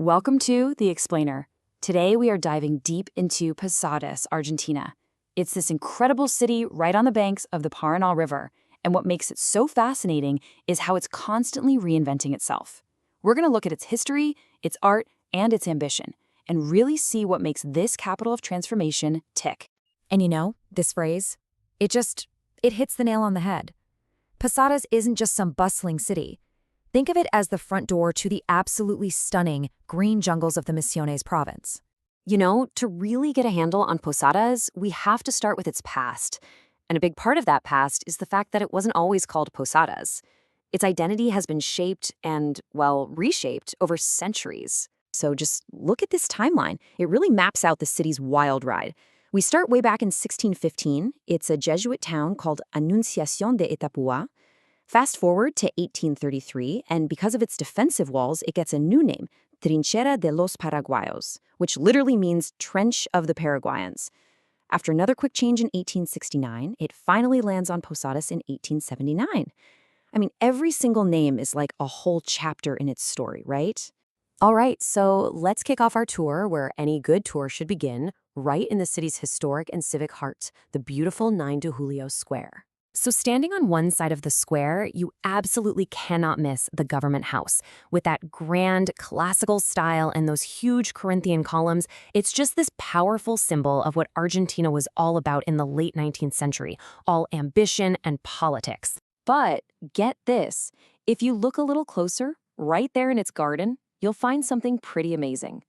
Welcome to The Explainer. Today we are diving deep into Posadas, Argentina. It's this incredible city right on the banks of the Paraná River, and what makes it so fascinating is how it's constantly reinventing itself. We're going to look at its history, its art, and its ambition, and really see what makes this capital of transformation tick. And you know, this phrase, it hits the nail on the head. Posadas isn't just some bustling city. Think of it as the front door to the absolutely stunning green jungles of the Misiones province. You know, to really get a handle on Posadas, we have to start with its past. And a big part of that past is the fact that it wasn't always called Posadas. Its identity has been shaped and, well, reshaped over centuries. So just look at this timeline. It really maps out the city's wild ride. We start way back in 1615. It's a Jesuit town called Anunciación de Itapúa. Fast forward to 1833, and because of its defensive walls, it gets a new name, Trinchera de los Paraguayos, which literally means Trench of the Paraguayans. After another quick change in 1869, it finally lands on Posadas in 1879. I mean, every single name is like a whole chapter in its story, right? All right, so let's kick off our tour where any good tour should begin, right in the city's historic and civic heart, the beautiful 9 de Julio Square. So standing on one side of the square, you absolutely cannot miss the government house. With that grand classical style and those huge Corinthian columns, it's just this powerful symbol of what Argentina was all about in the late 19th century, all ambition and politics. But get this, if you look a little closer, right there in its garden, you'll find something pretty amazing.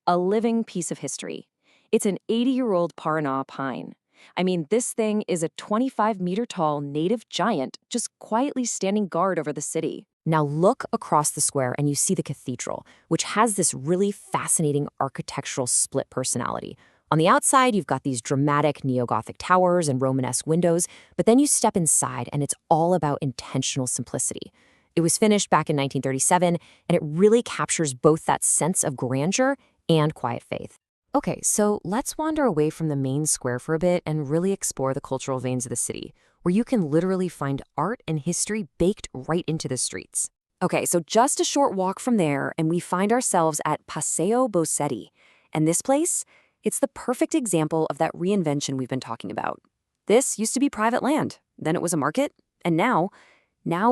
A living piece of history. It's an 80-year-old Paraná pine. I mean, this thing is a 25-meter-tall native giant just quietly standing guard over the city. Now look across the square and you see the cathedral, which has this really fascinating architectural split personality. On the outside, you've got these dramatic neo-Gothic towers and Romanesque windows, but then you step inside and it's all about intentional simplicity. It was finished back in 1937, and it really captures both that sense of grandeur and quiet faith. Okay, so let's wander away from the main square for a bit and really explore the cultural veins of the city, where you can literally find art and history baked right into the streets. Okay, so just a short walk from there, and we find ourselves at Paseo Bossetti. And this place, it's the perfect example of that reinvention we've been talking about. This used to be private land, then it was a market, and now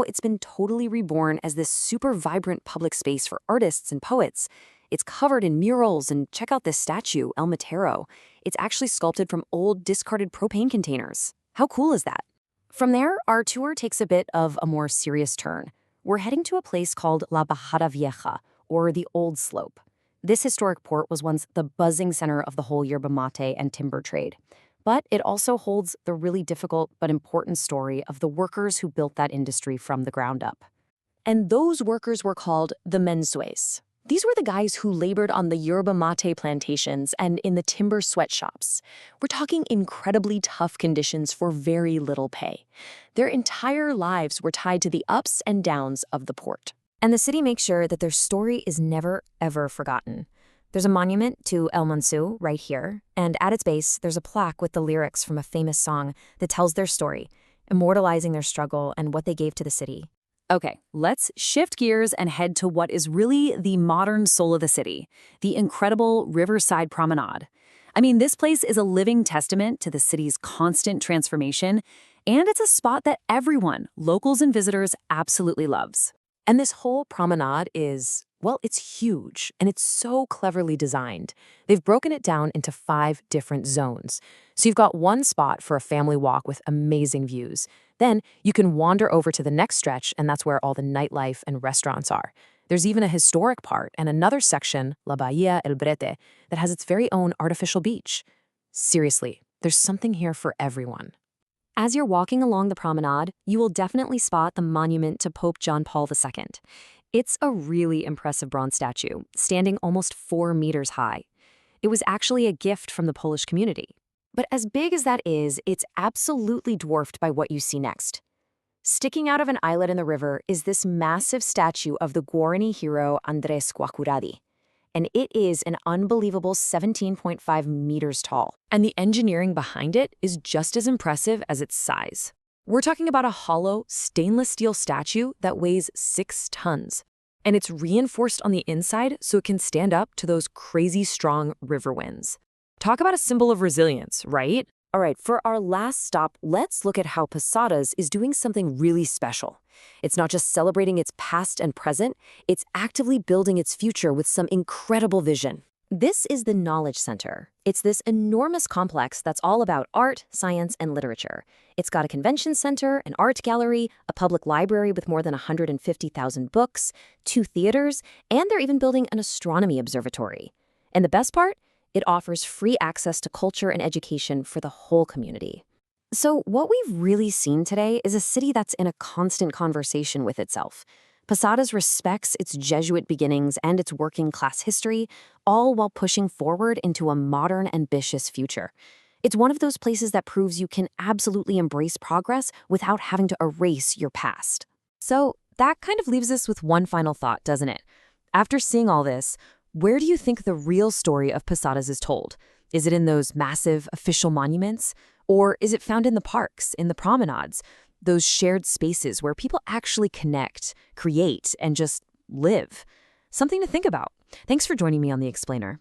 it's been totally reborn as this super vibrant public space for artists and poets. It's covered in murals, and check out this statue, El Matero. It's actually sculpted from old discarded propane containers. How cool is that? From there, our tour takes a bit of a more serious turn. We're heading to a place called La Bajada Vieja, or the Old Slope. This historic port was once the buzzing center of the whole yerba mate and timber trade. But it also holds the really difficult but important story of the workers who built that industry from the ground up. And those workers were called the Mensues. These were the guys who labored on the yerba mate plantations and in the timber sweatshops. We're talking incredibly tough conditions for very little pay. Their entire lives were tied to the ups and downs of the port. And the city makes sure that their story is never, ever forgotten. There's a monument to El Mensu right here, and at its base, there's a plaque with the lyrics from a famous song that tells their story, immortalizing their struggle and what they gave to the city. Okay, let's shift gears and head to what is really the modern soul of the city, the incredible Riverside Promenade. I mean, this place is a living testament to the city's constant transformation, and it's a spot that everyone, locals and visitors, absolutely loves. And this whole promenade is, well, it's huge, and it's so cleverly designed. They've broken it down into 5 different zones. So you've got one spot for a family walk with amazing views. Then you can wander over to the next stretch, and that's where all the nightlife and restaurants are. There's even a historic part and another section, La Bahía El Brete, that has its very own artificial beach. Seriously, there's something here for everyone. As you're walking along the promenade, you will definitely spot the monument to Pope John Paul II. It's a really impressive bronze statue, standing almost 4 meters high. It was actually a gift from the Polish community. But as big as that is, it's absolutely dwarfed by what you see next. Sticking out of an islet in the river is this massive statue of the Guarani hero Andrés Guacuradi. And it is an unbelievable 17.5 meters tall. And the engineering behind it is just as impressive as its size. We're talking about a hollow, stainless steel statue that weighs 6 tons. And it's reinforced on the inside so it can stand up to those crazy strong river winds. Talk about a symbol of resilience, right? All right, for our last stop, let's look at how Posadas is doing something really special. It's not just celebrating its past and present, it's actively building its future with some incredible vision. This is the Knowledge Center. It's this enormous complex that's all about art, science, and literature. It's got a convention center, an art gallery, a public library with more than 150,000 books, 2 theaters, and they're even building an astronomy observatory. And the best part? It offers free access to culture and education for the whole community. So what we've really seen today is a city that's in a constant conversation with itself. Posadas respects its Jesuit beginnings and its working-class history, all while pushing forward into a modern, ambitious future. It's one of those places that proves you can absolutely embrace progress without having to erase your past. So that kind of leaves us with one final thought, doesn't it? After seeing all this, where do you think the real story of Posadas is told? Is it in those massive official monuments? Or is it found in the parks, in the promenades, those shared spaces where people actually connect, create, and just live? Something to think about. Thanks for joining me on The Explainer.